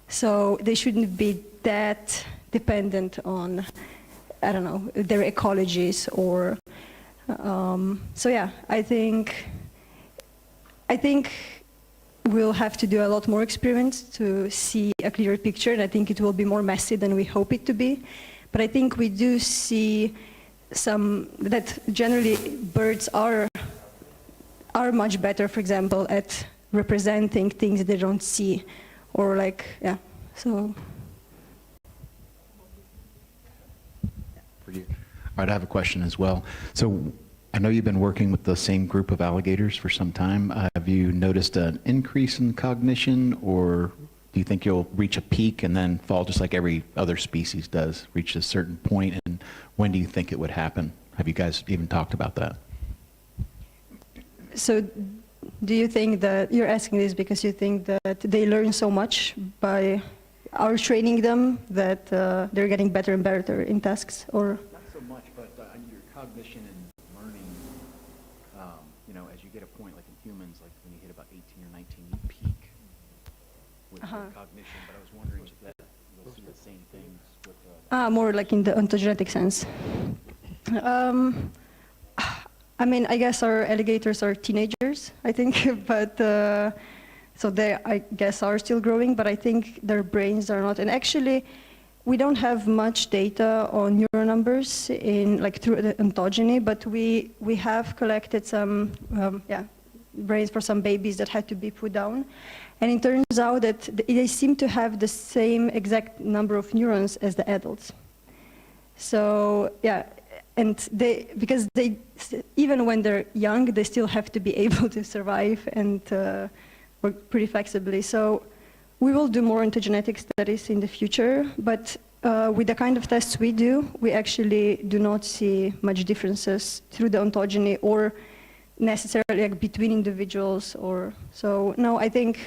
So they shouldn't be that dependent on, I don't know, their ecologies or, so yeah, I think we'll have to do a lot more experiments to see a clearer picture, and I think it will be more messy than we hope it to be. But I think we do see that generally birds are much better, for example, at representing things they don't see, or like, yeah, so. For you. All right, I have a question as well. So I know you've been working with the same group of alligators for some time. Have you noticed an increase in cognition, or do you think you'll reach a peak and then fall just like every other species does, reach a certain point, and when do you think it would happen? Have you guys even talked about that? So do you think that, you're asking this because you think that they learn so much by our training them that they're getting better and better in tasks, or? Not so much, but your cognition and learning, you know, as you get a point, like in humans, like when you hit about 18 or 19, you peak with cognition, but I was wondering if that you'll see the same things with... More like in the ontogenetic sense. I mean, I guess our alligators are teenagers, I think, but so they, I guess, are still growing, but I think their brains are not. And actually, we don't have much data on neural numbers in, like, through the ontogeny, but we have collected some, brains for some babies that had to be put down. And it turns out that they seem to have the same exact number of neurons as the adults. So, yeah. And because they, even when they're young, they still have to be able to survive and work pretty flexibly. So we will do more ontogenetic studies in the future, but with the kind of tests we do, we actually do not see much differences through the ontogeny or necessarily like between individuals or so. No, I think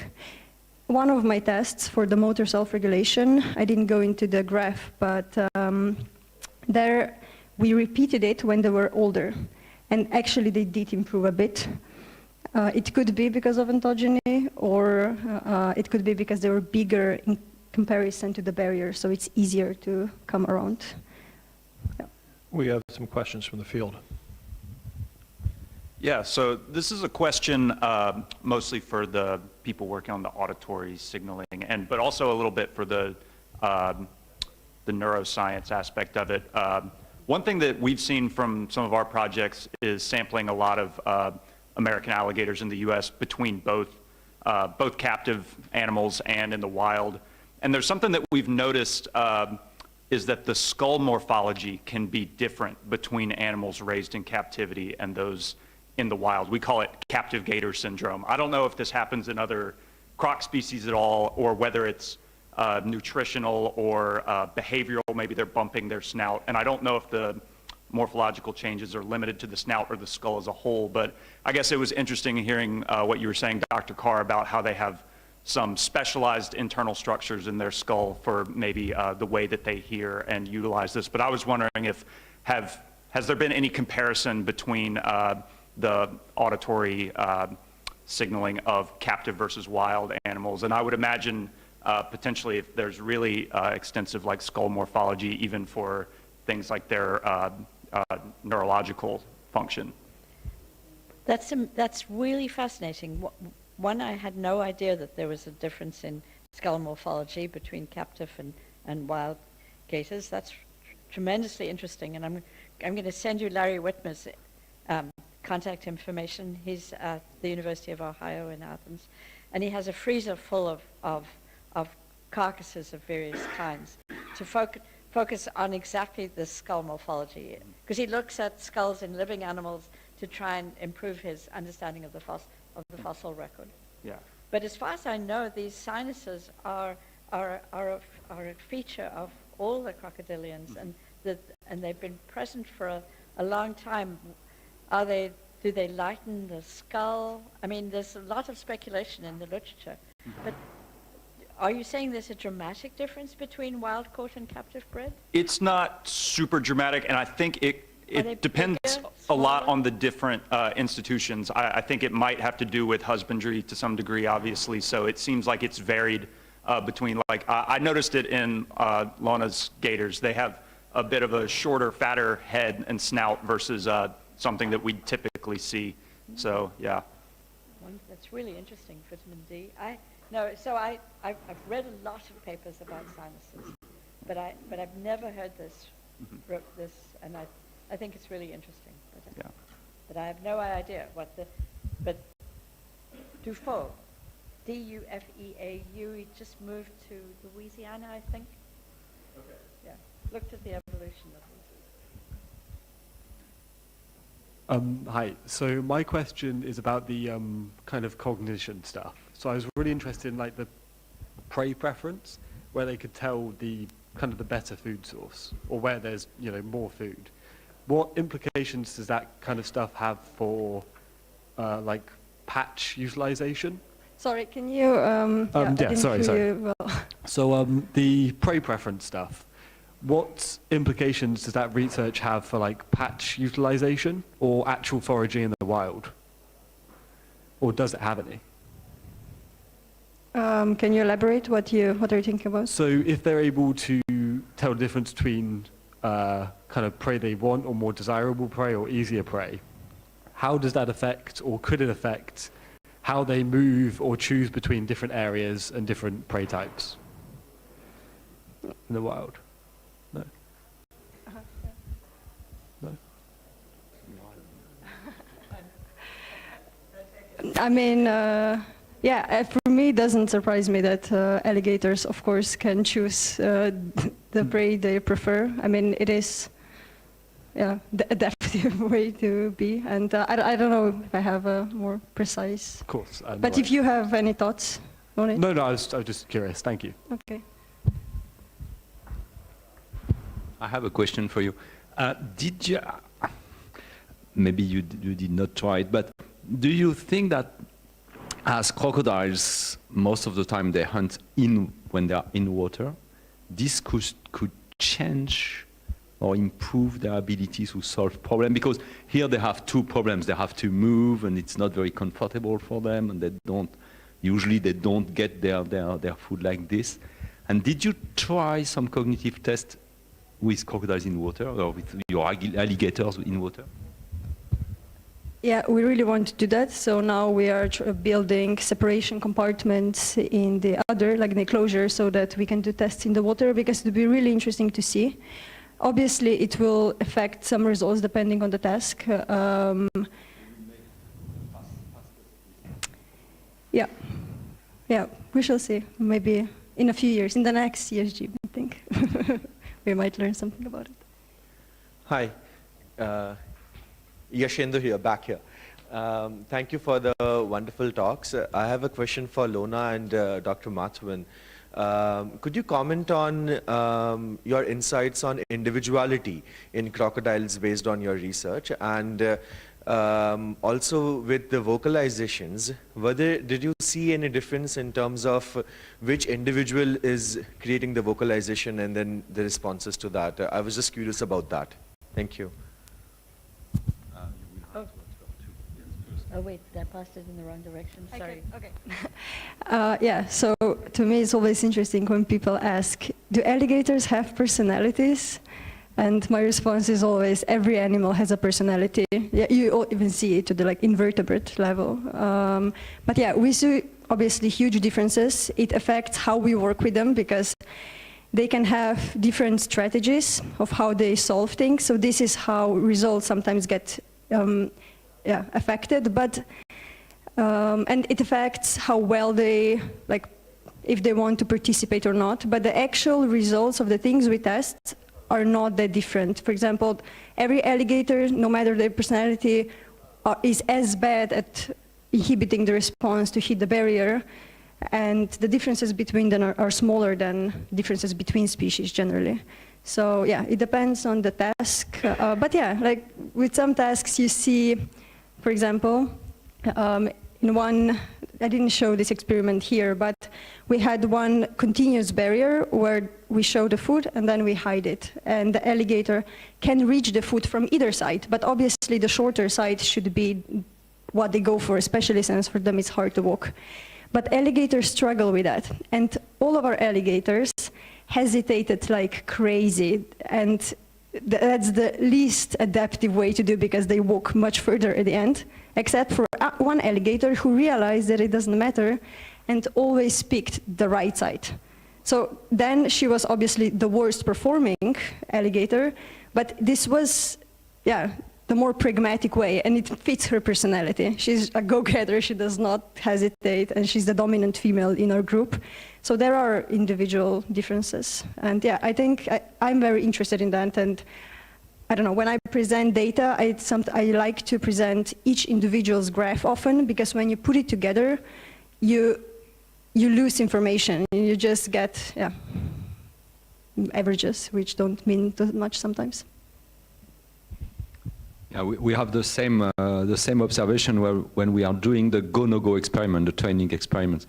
one of my tests for the motor self-regulation, I didn't go into the graph, but there, we repeated it when they were older, and actually they did improve a bit. It could be because of ontogeny, or it could be because they were bigger in comparison to the barrier, so it's easier to come around. Yeah. We have some questions from the field. Yeah, so this is a question mostly for the people working on the auditory signaling, but also a little bit for the neuroscience aspect of it. One thing that we've seen from some of our projects is sampling a lot of American alligators in the U.S. between both captive animals and in the wild. And there's something that we've noticed is that the skull morphology can be different between animals raised in captivity and those in the wild. We call it captive gator syndrome. I don't know if this happens in other croc species at all, or whether it's nutritional or behavioral. Maybe they're bumping their snout, and I don't know if the morphological changes are limited to the snout or the skull as a whole, but I guess it was interesting hearing what you were saying, Dr. Carr, about how they have some specialized internal structures in their skull for maybe the way that they hear and utilize this. But I was wondering if, has there been any comparison between the auditory signaling of captive versus wild animals? And I would imagine potentially if there's really extensive like skull morphology even for things like their neurological function. That's really fascinating. One, I had no idea that there was a difference in skull morphology between captive and wild gators. That's tremendously interesting, and I'm going to send you Larry Whitmer's contact information. He's at the University of Ohio in Athens, and he has a freezer full of carcasses of various kinds to focus on exactly the skull morphology, because he looks at skulls in living animals to try and improve his understanding of the fossil record. Yeah. But as far as I know, these sinuses are a feature of all the crocodilians, and they've been present for a long time. Do they lighten the skull? I mean, there's a lot of speculation in the literature, but are you saying there's a dramatic difference between wild-caught and captive-bred? It's not super dramatic, and I think it depends a lot on the different institutions. I think it might have to do with husbandry to some degree, obviously, so it seems like it's varied between, like, I noticed it in Lona's gators. They have a bit of a shorter, fatter head and snout versus something that we typically see. So, yeah. That's really interesting, vitamin D. I've read a lot of papers about sinuses, but I've never heard this, and I think it's really interesting. But I have no idea but Dufault, D-U-F-E-A-U, he just moved to Louisiana, I think. Okay. Yeah, looked at the evolution of this. Hi. So my question is about the kind of cognition stuff. So I was really interested in like the prey preference, where they could tell the kind of the better food source, or where there's more food. What implications does that kind of stuff have for like patch utilization? Sorry, can you? I didn't sorry. hear you well. So the prey preference stuff. What implications does that research have for like patch utilization or actual foraging in the wild? Or does it have any? Can you elaborate what are you thinking about? So if they're able to tell the difference between kind of prey they want or more desirable prey or easier prey, how does that affect, or could it affect, how they move or choose between different areas and different prey types in the wild? No? No? I mean, yeah, for me, it doesn't surprise me that alligators, of course, can choose the prey they prefer. I mean, it is, yeah, the adaptive way to be. And I don't know if I have a more precise. Of course. But if you have any thoughts on it. No, I was just curious. Thank you. Okay. I have a question for you. Did you, maybe you did not try it, but do you think that as crocodiles, most of the time they hunt when they are in water, this could change or improve their ability to solve problems? Because here they have two problems. They have to move, and it's not very comfortable for them, and they don't get their food like this. And did you try some cognitive test with crocodiles in water, or with your alligators in water? Yeah, we really want to do that. So now we are building separation compartments in the other, like the enclosure, so that we can do tests in the water, because it would be really interesting to see. Obviously, it will affect some results depending on the task. Yeah, we shall see. Maybe in a few years, in the next CSG, I think, we might learn something about it. Hi. Yashendra here, back here. Thank you for the wonderful talks. I have a question for Lona and Dr. Mathwan. Could you comment on your insights on individuality in crocodiles based on your research? And also with the vocalizations, did you see any difference in terms of which individual is creating the vocalization and then the responses to that? I was just curious about that. Thank you. Oh wait, I passed it in the wrong direction, sorry. Okay. Yeah, so to me it's always interesting when people ask, do alligators have personalities? And my response is always, every animal has a personality. Yeah, you even see it to the invertebrate level. But yeah, we see obviously huge differences. It affects how we work with them, because they can have different strategies of how they solve things. So this is how results sometimes get affected, but and it affects how well they, if they want to participate or not. But the actual results of the things we test are not that different. For example, every alligator, no matter their personality, is as bad at inhibiting the response to hit the barrier, and the differences between them are smaller than differences between species generally. So yeah, it depends on the task. But yeah, with some tasks you see, for example, in one, I didn't show this experiment here, but we had one continuous barrier where we show the food and then we hide it. And the alligator can reach the food from either side, but obviously the shorter side should be what they go for, especially since for them it's hard to walk. But alligators struggle with that. And all of our alligators hesitated like crazy. And that's the least adaptive way to do because they walk much further at the end, except for one alligator who realized that it doesn't matter and always picked the right side. So then she was obviously the worst performing alligator, but this was, yeah, the more pragmatic way, and it fits her personality. She's a go-getter, she does not hesitate, and she's the dominant female in our group. So there are individual differences. And yeah, I think I'm very interested in that, and I don't know, when I present data, I like to present each individual's graph often, because when you put it together, you lose information. You just get averages, which don't mean that much sometimes. Yeah, we have the same observation when we are doing the go-no-go experiment, the training experiments.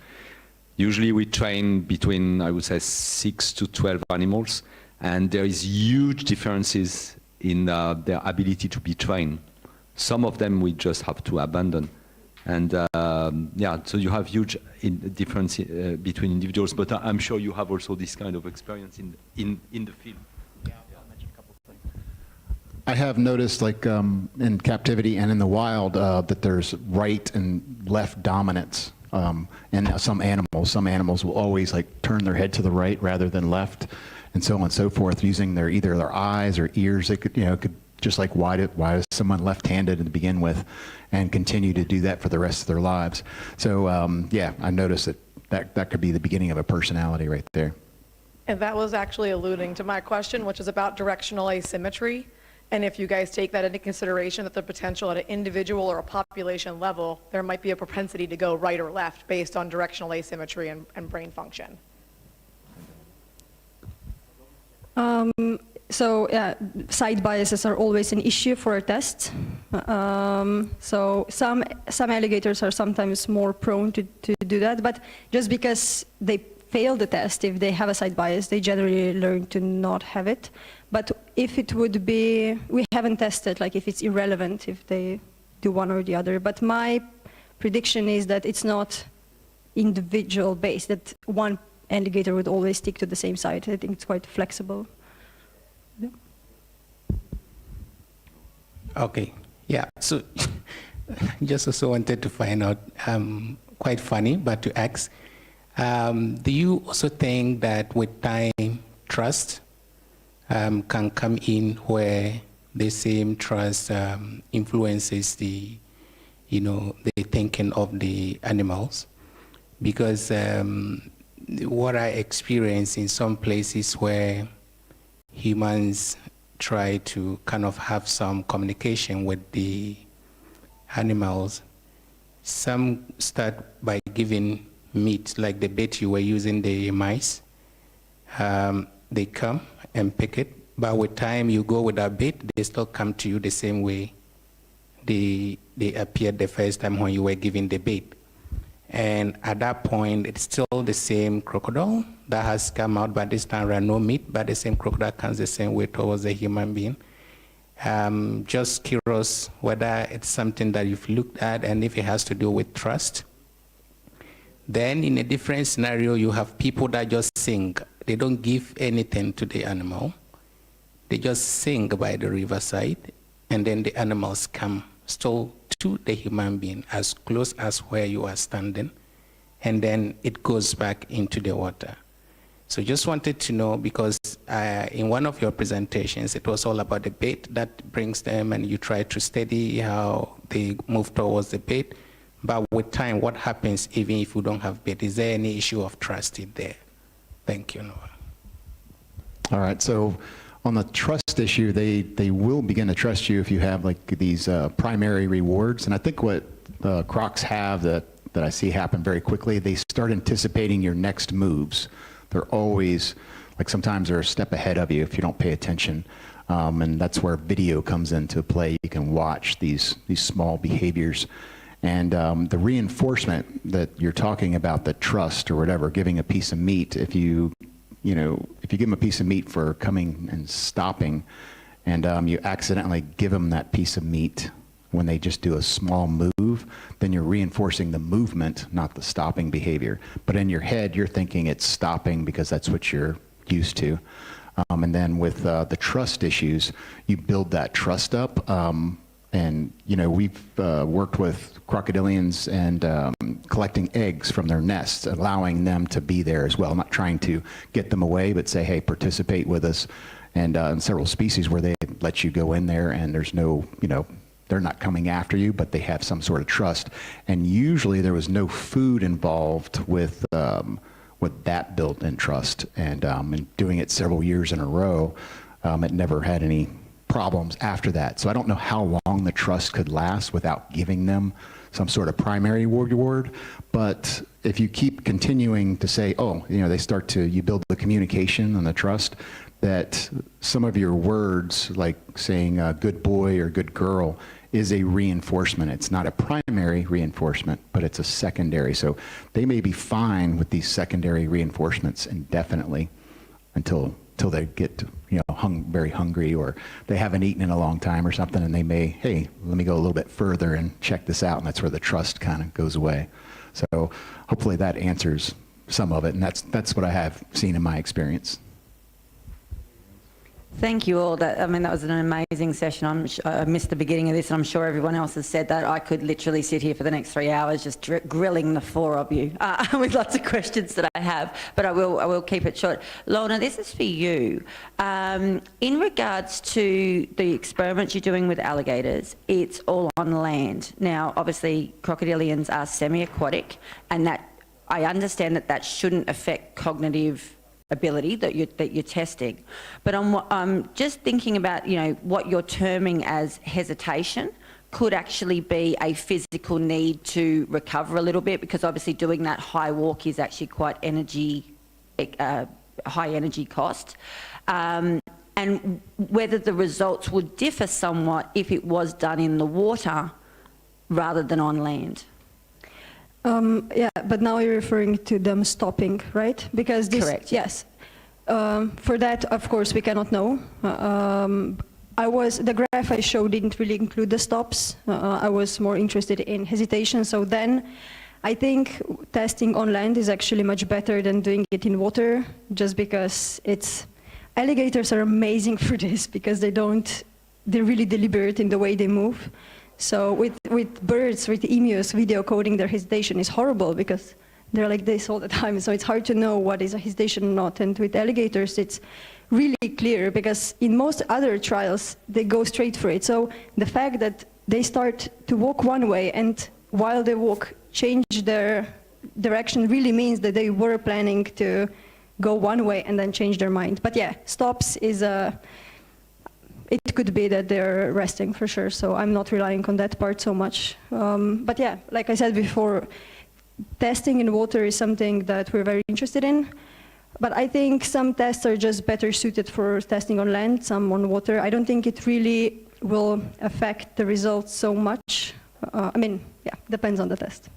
Usually we train between, I would say, 6 to 12 animals, and there is huge differences in their ability to be trained. Some of them we just have to abandon. And yeah, so you have huge difference between individuals, but I'm sure you have also this kind of experience in the field. I have noticed, like in captivity and in the wild, that there's right and left dominance in some animals. Some animals will always like turn their head to the right rather than left, and so on and so forth, using either their eyes or ears. They could just like why is someone left-handed to begin with, and continue to do that for the rest of their lives. So yeah, I noticed that could be the beginning of a personality right there. And that was actually alluding to my question, which is about directional asymmetry. And if you guys take that into consideration, that the potential at an individual or a population level, there might be a propensity to go right or left based on directional asymmetry and brain function. So yeah, side biases are always an issue for a test. So some alligators are sometimes more prone to do that, but just because they fail the test, if they have a side bias, they generally learn to not have it. But if it would be, we haven't tested like if it's irrelevant if they do one or the other, but my prediction is that it's not individual based, that one alligator would always stick to the same side. I think it's quite flexible. Yeah. Okay, yeah, so just also wanted to find out, quite funny, but to ask, do you also think that with time, trust can come in where the same trust influences the thinking of the animals? Because what I experience in some places where humans try to kind of have some communication with the animals, some start by giving meat, like the bait you were using, the mice. They come and pick it, but with time you go with that bait, they still come to you the same way they appeared the first time when you were giving the bait. And at that point, it's still the same crocodile that has come out, but this time around no meat, but the same crocodile comes the same way towards the human being. Just curious whether it's something that you've looked at and if it has to do with trust. Then in a different scenario, you have people that just sing. They don't give anything to the animal. They just sing by the riverside, and then the animals come still to the human being as close as where you are standing, and then it goes back into the water. So just wanted to know, because in one of your presentations, it was all about the bait that brings them, and you try to study how they move towards the bait. But with time, what happens even if you don't have bait? Is there any issue of trust in there? Thank you, Noah. All right, so on the trust issue, they will begin to trust you if you have like these primary rewards. And I think what crocs have that I see happen very quickly, they start anticipating your next moves. They're always, like sometimes they're a step ahead of you if you don't pay attention. And that's where video comes into play. You can watch these small behaviors. And the reinforcement that you're talking about, the trust or whatever, giving a piece of meat, if you give them a piece of meat for coming and stopping, and you accidentally give them that piece of meat, when they just do a small move, then you're reinforcing the movement, not the stopping behavior. But in your head, you're thinking it's stopping because that's what you're used to. And then with the trust issues, you build that trust up. And, you know, we've worked with crocodilians and collecting eggs from their nests, allowing them to be there as well, not trying to get them away, but say, hey, participate with us. And in several species where they let you go in there and there's no, you know, they're not coming after you, but they have some sort of trust. And usually there was no food involved with that built-in trust. And doing it several years in a row, it never had any problems after that. So I don't know how long the trust could last without giving them some sort of primary reward. But if you keep continuing to say, oh, you know, you build the communication and the trust, that some of your words, like saying good boy or good girl, is a reinforcement. It's not a primary reinforcement, but it's a secondary. So they may be fine with these secondary reinforcements indefinitely until they get, you know, very hungry, or they haven't eaten in a long time or something, and they may, hey, let me go a little bit further and check this out, and that's where the trust kind of goes away. So hopefully that answers some of it, and that's what I have seen in my experience. Thank you all. That was an amazing session. I missed the beginning of this, and I'm sure everyone else has said that. I could literally sit here for the next 3 hours just grilling the four of you with lots of questions that I have, but I will keep it short. Lorna, this is for you. In regards to the experiments you're doing with alligators, it's all on land. Now, obviously, crocodilians are semi-aquatic, and that I understand that shouldn't affect cognitive ability that you're testing. But I'm just thinking about, you know, what you're terming as hesitation could actually be a physical need to recover a little bit, because obviously doing that high walk is actually quite high energy cost. And whether the results would differ somewhat if it was done in the water rather than on land. Yeah, but now you're referring to them stopping, right? Because this, correct. Yes. For that, of course, we cannot know. The graph I showed didn't really include the stops. I was more interested in hesitation. So then I think testing on land is actually much better than doing it in water, just because alligators are amazing for this, because they're really deliberate in the way they move. So with birds, with emus, video coding their hesitation is horrible, because they're like this all the time. So it's hard to know what is a hesitation or not. And with alligators, it's really clear, because in most other trials, they go straight for it. So the fact that they start to walk one way, and while they walk, change their direction, really means that they were planning to go one way and then change their mind. But yeah, stops is it could be that they're resting for sure, so I'm not relying on that part so much. But yeah, like I said before, testing in water is something that we're very interested in. But I think some tests are just better suited for testing on land, some on water. I don't think it really will affect the results so much. Yeah, depends on the test.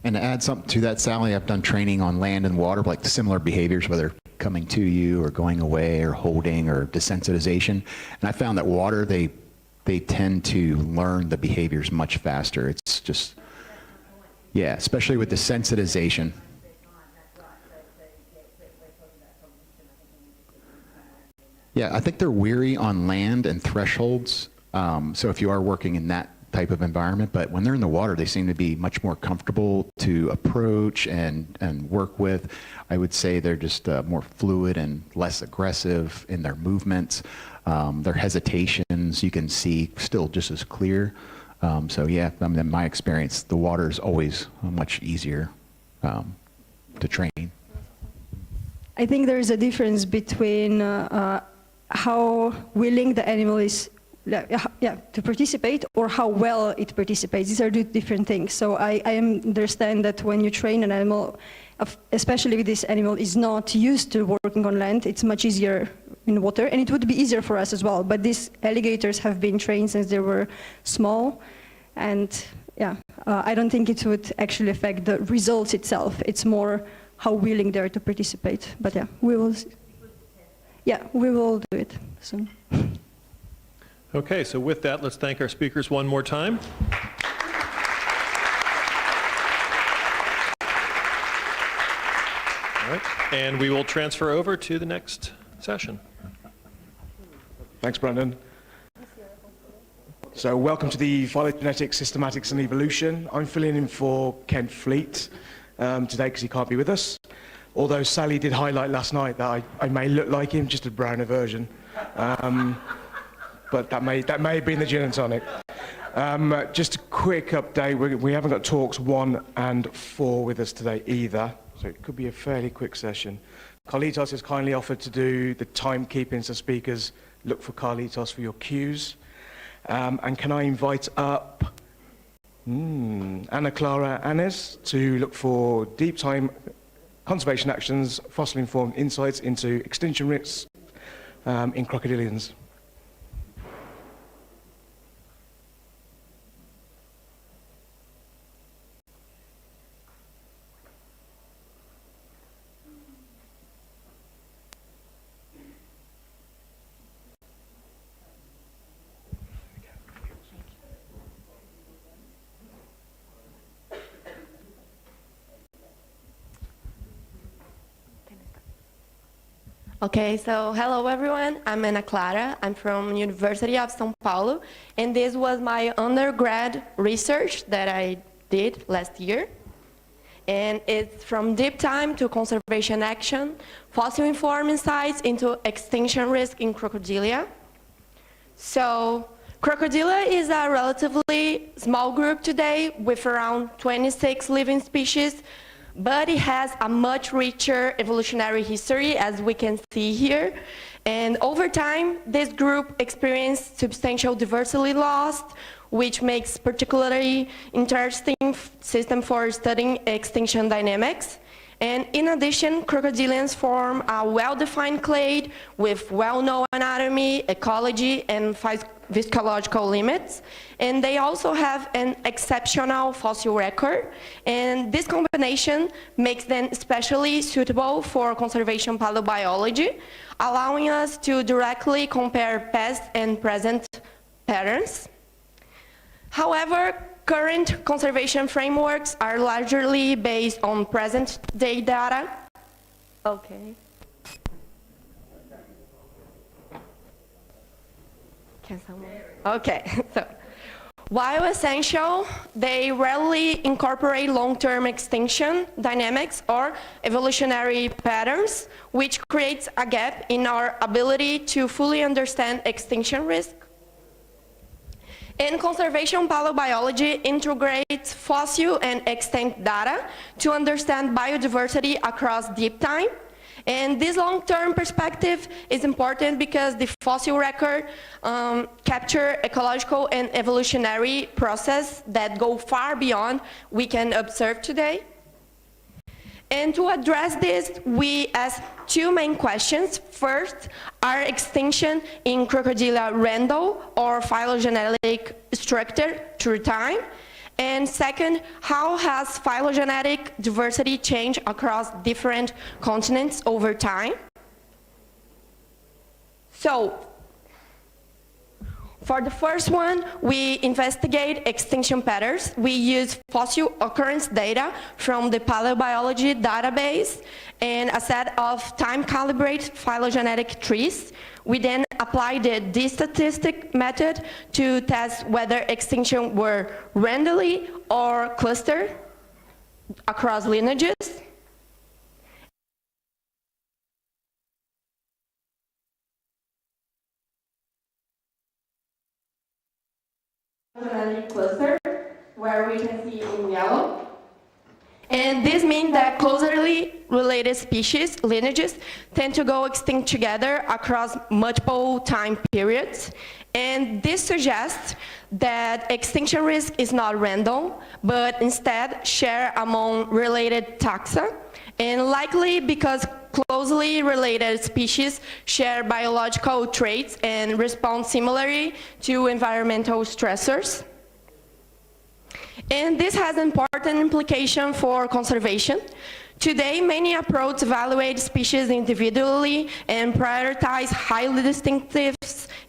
And to add something to that, Sally, I've done training on land and water, like similar behaviors, whether coming to you or going away or holding or desensitization. And I found that water, they tend to learn the behaviors much faster. It's just, yeah, especially with the sensitization. Yeah, I think they're weary on land and thresholds. So if you are working in that type of environment, but when they're in the water, they seem to be much more comfortable to approach and work with. I would say they're just more fluid and less aggressive in their movements. Their hesitations, you can see still just as clear. So yeah, in my experience, the water is always much easier to train. I think there is a difference between how willing the animal is to participate, or how well it participates. These are two different things. So I understand that when you train an animal, especially if this animal is not used to working on land, it's much easier in water, and it would be easier for us as well. But these alligators have been trained since they were small, and yeah, I don't think it would actually affect the results itself. It's more how willing they are to participate. But yeah, we will do it soon. Okay, so with that, let's thank our speakers one more time. All right, and we will transfer over to the next session. Thanks, Brandon. So welcome to the Phylogenetics, Systematics and Evolution. I'm filling in for Kent Fleet today because he can't be with us. Although Sally did highlight last night that I may look like him, just a browner version. But that may have been the gin and tonic. Just a quick update, we haven't got talks 1 and 4 with us today either, so it could be a fairly quick session. Carlitos has kindly offered to do the timekeeping, so speakers look for Carlitos for your cues. And can I invite up Ana Clara Anes to look for deep time conservation actions, fossil-informed insights into extinction risks in crocodilians. Okay, so hello everyone, I'm Ana Clara, I'm from University of São Paulo, and this was my undergrad research that I did last year. And it's from deep time to conservation action, fossil-informed insights into extinction risk in crocodilia. So, crocodile is a relatively small group today with around 26 living species, but it has a much richer evolutionary history, as we can see here. And over time, this group experienced substantial diversity loss, which makes particularly interesting system for studying extinction dynamics. And in addition, crocodilians form a well-defined clade with well-known anatomy, ecology, and physiological limits. And they also have an exceptional fossil record. And this combination makes them especially suitable for conservation paleobiology, allowing us to directly compare past and present patterns. However, current conservation frameworks are largely based on present-day data. Okay. Can someone? Okay. So, while essential, they rarely incorporate long-term extinction dynamics or evolutionary patterns, which creates a gap in our ability to fully understand extinction risk. And conservation paleobiology integrates fossil and extinct data to understand biodiversity across deep time. And this long-term perspective is important because the fossil record capture ecological and evolutionary process that go far beyond we can observe today. And to address this, we ask two main questions. First, are extinction in Crocodile random or phylogenetic structure through time? And second, how has phylogenetic diversity changed across different continents over time? So, for the first one, we investigate extinction patterns. We use fossil occurrence data from the paleobiology database and a set of time-calibrated phylogenetic trees. We then apply the d-statistic method to test whether extinction were randomly or clustered across lineages. Cluster, where we can see in yellow. And this means that closely related species, lineages, tend to go extinct together across multiple time periods. And this suggests that extinction risk is not random, but instead shared among related taxa, and likely because closely related species share biological traits and respond similarly to environmental stressors. And this has important implication for conservation. Today, many approaches evaluate species individually and prioritize highly distinctive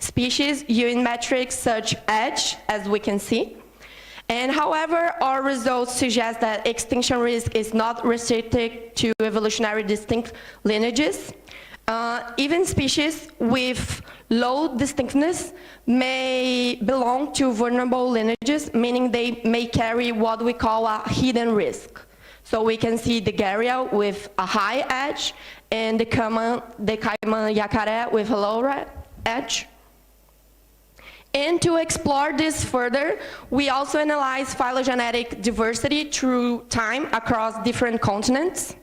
species using metrics such as we can see. And however, our results suggest that extinction risk is not restricted to evolutionary distinct lineages. Even species with low distinctness may belong to vulnerable lineages, meaning they may carry what we call a hidden risk. So we can see the gharial with a high edge and the caiman yacaré with a low edge. And to explore this further, we also analyze phylogenetic diversity through time across different continents.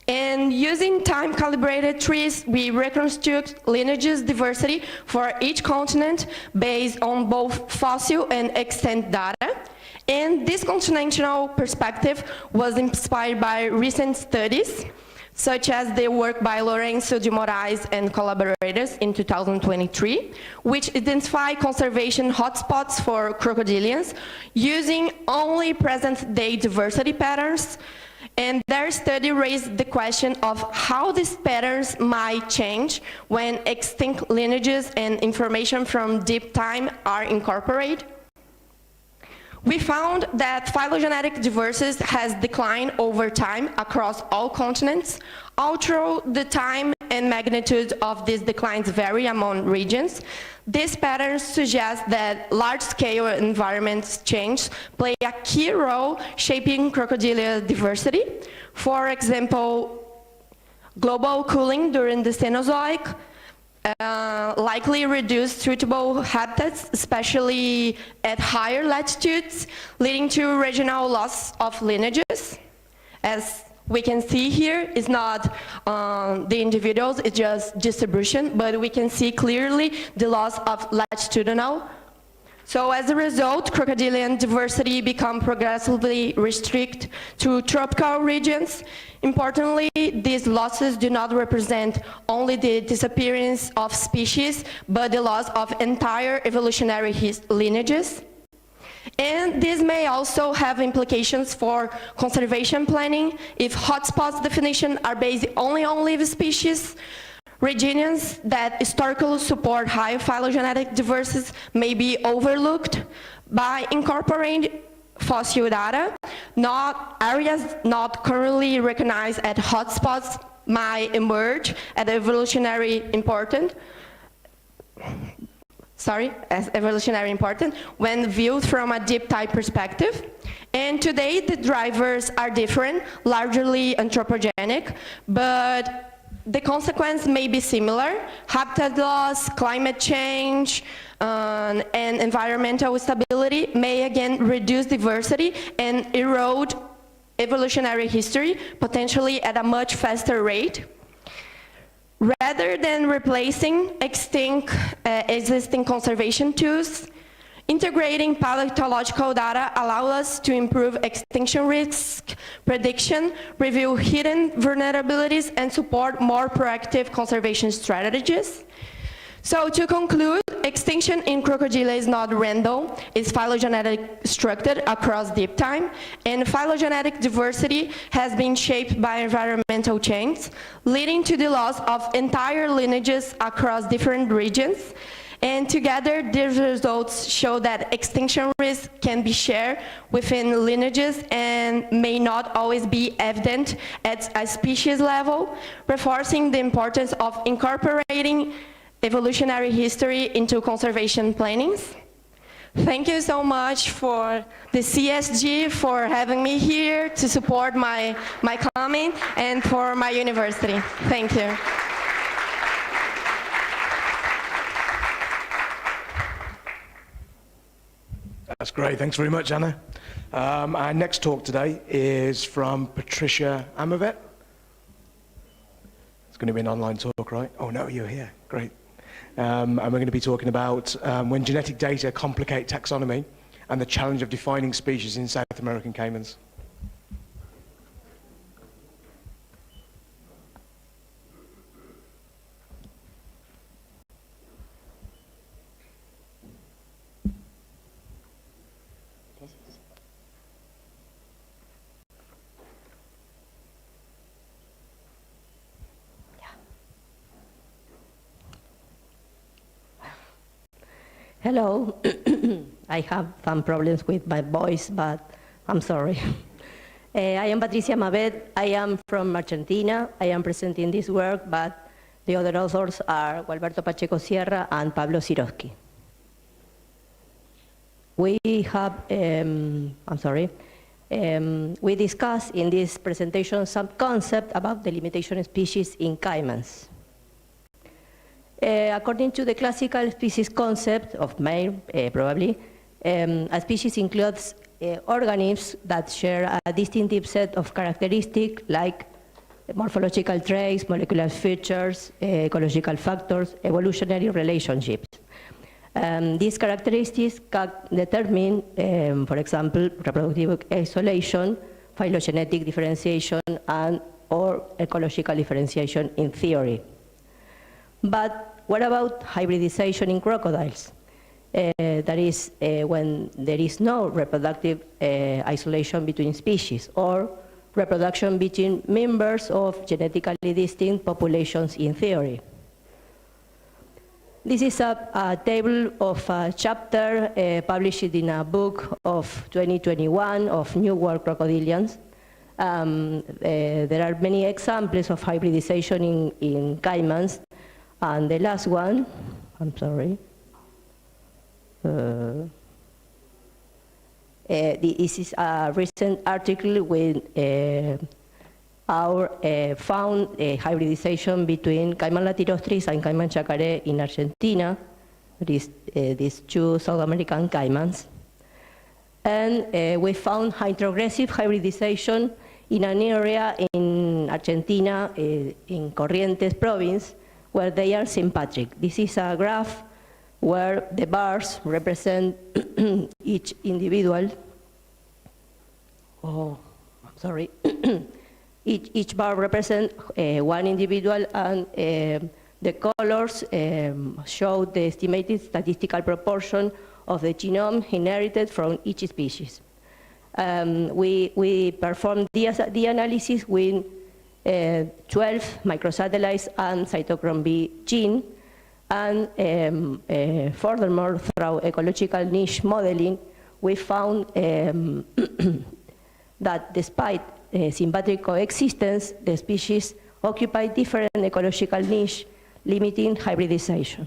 And using time-calibrated trees, we reconstruct lineages diversity for each continent based on both fossil and extant data. And this continental perspective was inspired by recent studies, such as the work by Lourenço de Moraes and collaborators in 2023, which identify conservation hotspots for crocodilians using only present-day diversity patterns. And their study raised the question of how these patterns might change when extinct lineages and information from deep time are incorporated. We found that phylogenetic diversity has declined over time across all continents, although the time and magnitude of these declines vary among regions. These patterns suggest that large-scale environment change play a key role shaping crocodilian diversity. For example, global cooling during the Cenozoic likely reduced suitable habitats, especially at higher latitudes, leading to regional loss of lineages. As we can see here, it's not the individuals, it's just distribution, but we can see clearly the loss of latitudinal. So as a result, crocodilian diversity become progressively restricted to tropical regions. Importantly, these losses do not represent only the disappearance of species, but the loss of entire evolutionary lineages. And this may also have implications for conservation planning if hotspots definition are based only on live species. Regions that historically support high phylogenetic diversity may be overlooked. By incorporating fossil data, areas not currently recognized as hotspots might emerge as evolutionary important. As evolutionary important when viewed from a deep time perspective. And today the drivers are different, largely anthropogenic, but the consequence may be similar: habitat loss, climate change, and environmental stability may again reduce diversity and erode evolutionary history, potentially at a much faster rate. Rather than replacing existing conservation tools, integrating paleontological data allows us to improve extinction risk prediction, review hidden vulnerabilities, and support more proactive conservation strategies. So to conclude, extinction in crocodile is not random, it's phylogenetic structured across deep time, and phylogenetic diversity has been shaped by environmental change, leading to the loss of entire lineages across different regions. And together, these results show that extinction risk can be shared within lineages and may not always be evident at a species level, reinforcing the importance of incorporating evolutionary history into conservation plannings. Thank you so much for the CSG for having me here to support my comment and for my university. Thank you. That's great. Thanks very much, Anna. Our next talk today is from Patricia Amovet. It's going to be an online talk, right? Oh, no, you're here. Great. And we're going to be talking about when genetic data complicate taxonomy and the challenge of defining species in South American caimans. Hello. I have some problems with my voice, but I'm sorry. I am Patricia Mabet. I am from Argentina. I am presenting this work, but the other authors are Gualberto Pacheco Sierra and Pablo Sirotsky. We have, we discuss in this presentation some concept about the limitation of species in caimans. According to the classical species concept of male, probably, a species includes organisms that share a distinctive set of characteristics like morphological traits, molecular features, ecological factors, evolutionary relationships. These characteristics can determine, for example, reproductive isolation, phylogenetic differentiation, and or ecological differentiation in theory. But what about hybridization in crocodiles? That is, when there is no reproductive isolation between species, or reproduction between members of genetically distinct populations in theory. This is a table of a chapter published in a book of 2021 of New World Crocodilians. There are many examples of hybridization in caimans, and the last one, I'm sorry, this is a recent article with our found hybridization between Caiman latirostris and Caiman chacaré in Argentina, these two South American caimans. And we found hydrogressive hybridization in an area in Argentina, in Corrientes province, where they are sympatric. This is a graph where the bars represent each individual. Oh, I'm sorry. Each bar represents one individual, and the colors show the estimated statistical proportion of the genome inherited from each species. We performed the analysis with 12 microsatellites and cytochrome B gene, and furthermore, through ecological niche modeling, we found that despite sympatric coexistence, the species occupy different ecological niche, limiting hybridization.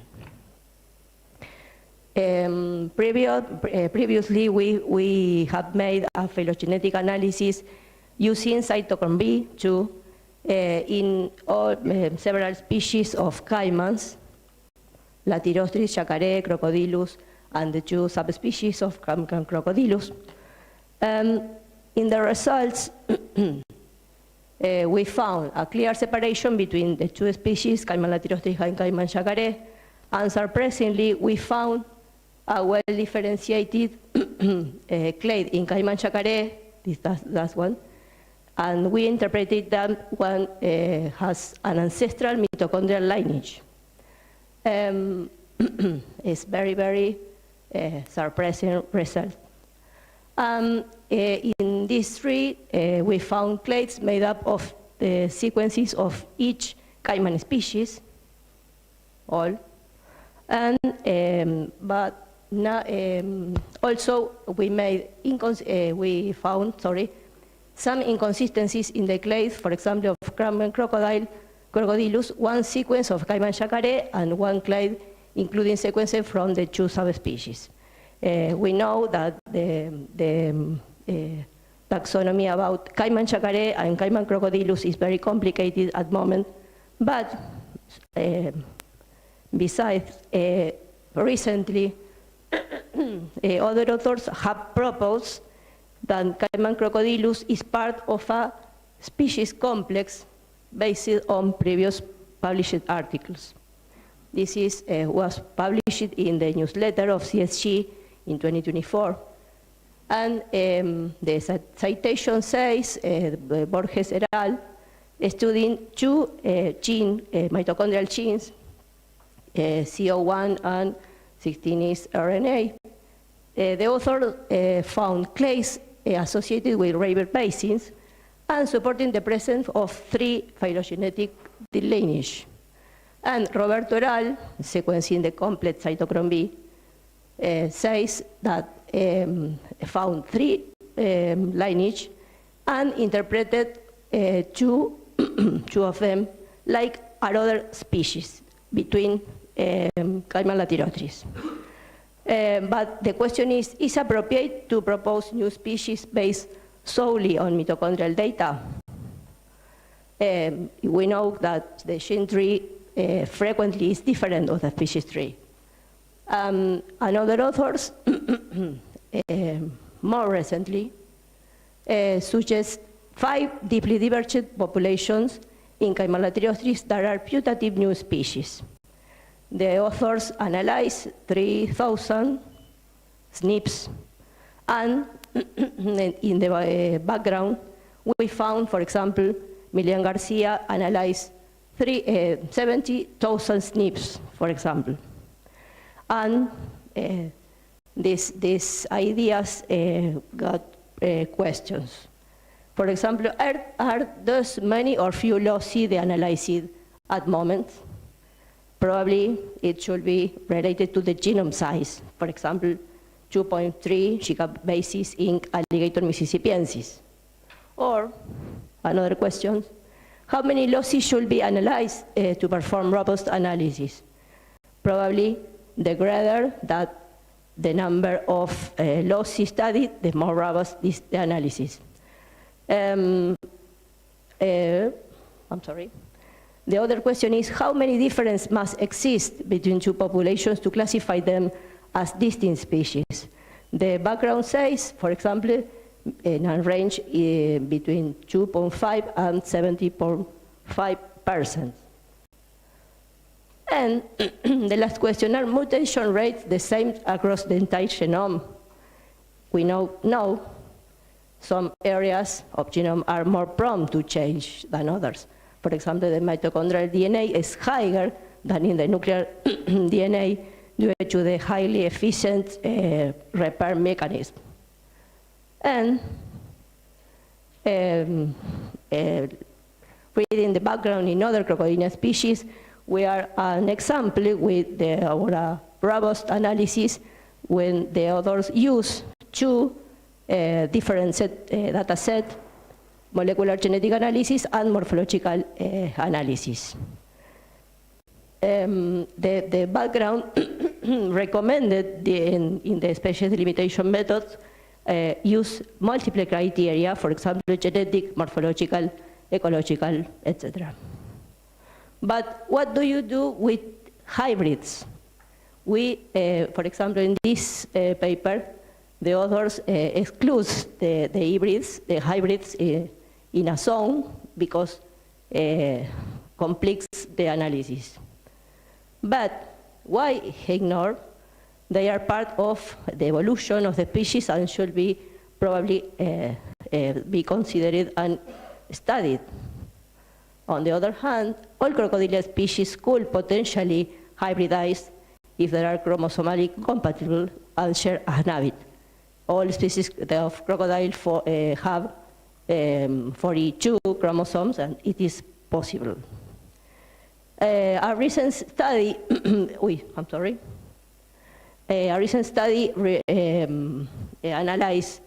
Previously, we have made a phylogenetic analysis using cytochrome B2 in all, several species of caimans, Latirostris, chacaré, crocodilus, and the two subspecies of crocodilus. In the results, we found a clear separation between the two species, Caiman latirostris and Caiman chacaré, and surprisingly, we found a well-differentiated clade in Caiman chacaré, this last one, and we interpreted that one has an ancestral mitochondrial lineage. It's very, very surprising result. In these three, we found clades made up of the sequences of each caiman species, all, and but now, also we found some inconsistencies in the clades. For example, of Caiman crocodilus, one sequence of Caiman chacaré and one clade including sequences from the two subspecies. We know that the taxonomy about Caiman chacaré and Caiman crocodilus is very complicated at the moment, but besides, recently, other authors have proposed that Caiman crocodilus is part of a species complex based on previous published articles. This was published in the newsletter of CSG in 2024. And the citation says, Borges et al., studying two mitochondrial genes, CO1 and 16S RNA. The author found clades associated with river basins and supporting the presence of 3 phylogenetic lineage. And Roberto et al., sequencing the complete cytochrome B, says that found 3 lineage and interpreted 2 of them like another species between Caimán latyrotris. But the question is appropriate to propose new species based solely on mitochondrial data? We know that the gene tree frequently is different of the species tree. And other authors, more recently, suggest 5 deeply divergent populations in Caimán latyrotris that are putative new species. The authors analyzed 3,000 SNPs, and in the background, we found, for example, Milian Garcia analyzed 70,000 SNPs, for example. And these ideas got questions. For example, are those many or few loci the analyzed at moment? Probably it should be related to the genome size. For example, 2.3 gigabases in Alligator mississippiensis. Or, another question, how many loci should be analyzed to perform robust analysis? Probably the greater that the number of loci studied, the more robust is the analysis. I'm sorry. The other question is how many differences must exist between 2 populations to classify them as distinct species? The background says, for example, in a range between 2.5 and 70.5%. And the last question, are mutation rates the same across the entire genome? We know no. Some areas of genome are more prone to change than others. For example, the mitochondrial DNA is higher than in the nuclear DNA due to the highly efficient repair mechanism. And reading the background in other crocodilian species, we are an example with our robust analysis when the authors use 2 different data sets, molecular genetic analysis and morphological analysis. The background recommended in the species delimitation methods use multiple criteria, for example, genetic, morphological, ecological, etc. But what do you do with hybrids? We, for example, in this paper, the authors exclude the hybrids in a zone because completes the analysis. But why ignore? They are part of the evolution of the species and should be probably be considered and studied. On the other hand, all crocodilian species could potentially hybridize if they are chromosomally compatible and share an habit. All species of crocodile have 42 chromosomes, and it is possible. A recent study, a recent study analyzed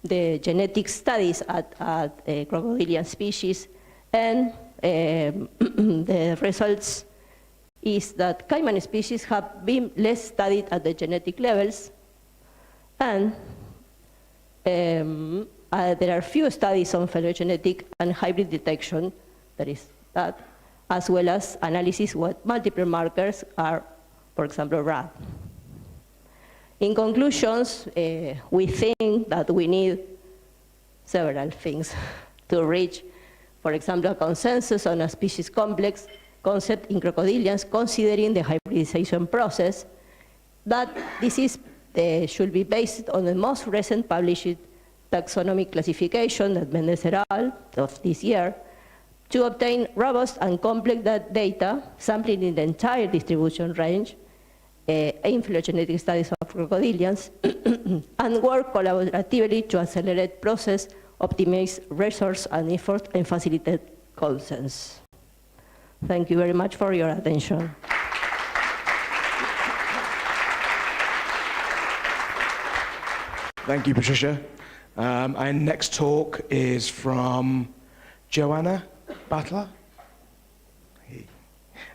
the genetic studies at crocodilian species, and the results is that Caimán species have been less studied at the genetic levels, and there are few studies on phylogenetic and hybrid detection, as well as analysis what multiple markers are, for example, RAD. In conclusions, we think that we need several things to reach, for example, a consensus on a species complex concept in crocodilians, considering the hybridization process, that this should be based on the most recent published taxonomic classification that Mendez et al. Of this year, to obtain robust and complex data, sampling in the entire distribution range, in phylogenetic studies of crocodilians, and work collaboratively to accelerate process, optimize resource and effort, and facilitate consensus. Thank you very much for your attention. Thank you, Patricia. Our next talk is from Joanna Battler.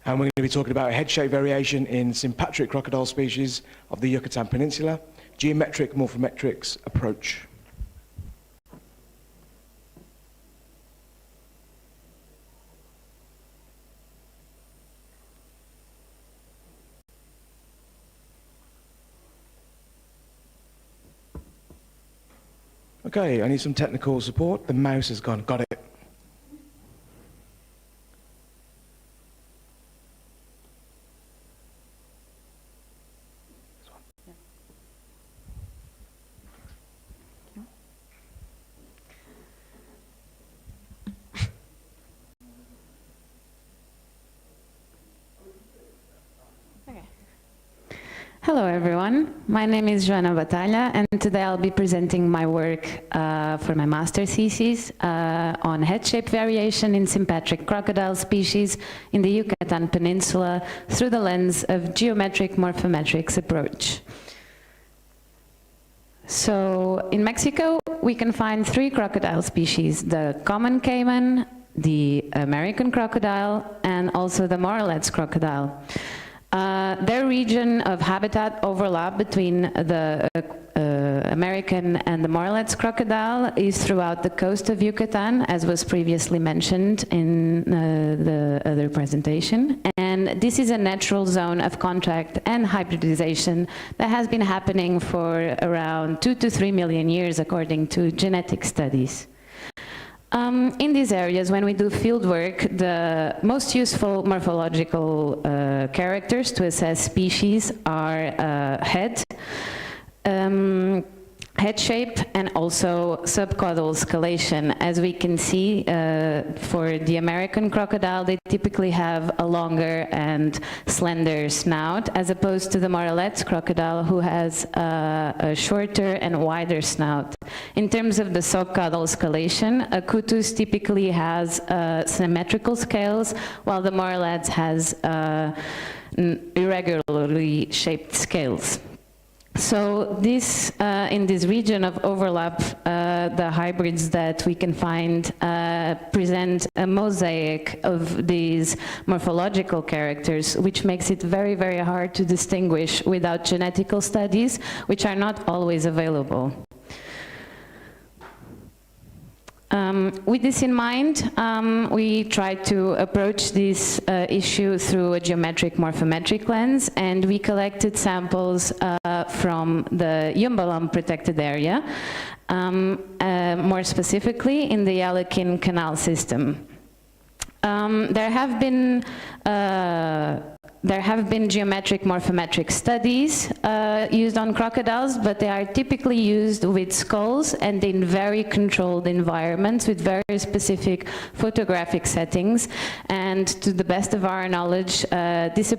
And we're going to be talking about a head shape variation in sympatric crocodile species of the Yucatan Peninsula, geometric morphometrics approach. Okay, I need some technical support. The mouse has gone. Got it. Hello everyone, my name is Joana Batalha and today I'll be presenting my work for my master thesis on head shape variation in sympatric crocodile species in the Yucatan Peninsula through the lens of geometric morphometrics approach. So in Mexico we can find 3 crocodile species, the common caiman, the American crocodile and also the Moralettes crocodile. Their region of habitat overlap between the American and the Moralettes crocodile is throughout the coast of Yucatan, as was previously mentioned in the other presentation. And this is a natural zone of contact and hybridization that has been happening for around 2 to 3 million years, according to genetic studies. In these areas, when we do field work, the most useful morphological characters to assess species are head shape and also subcaudal scalation. As we can see, for the American crocodile, they typically have a longer and slender snout, as opposed to the Moralettes crocodile, who has a shorter and wider snout. In terms of the subcaudal scalation, Acutus typically has symmetrical scales, while the Moralettes has irregularly shaped scales. So this, in this region of overlap, the hybrids that we can find present a mosaic of these morphological characters, which makes it very, very hard to distinguish without genetical studies, which are not always available. With this in mind, we tried to approach this issue through a geometric morphometric lens, and we collected samples from the Yumbalam protected area, more specifically in the Yalakin Canal system. There have been geometric morphometric studies used on crocodiles, but they are typically used with skulls and in very controlled environments with very specific photographic settings. And to the best of our knowledge, this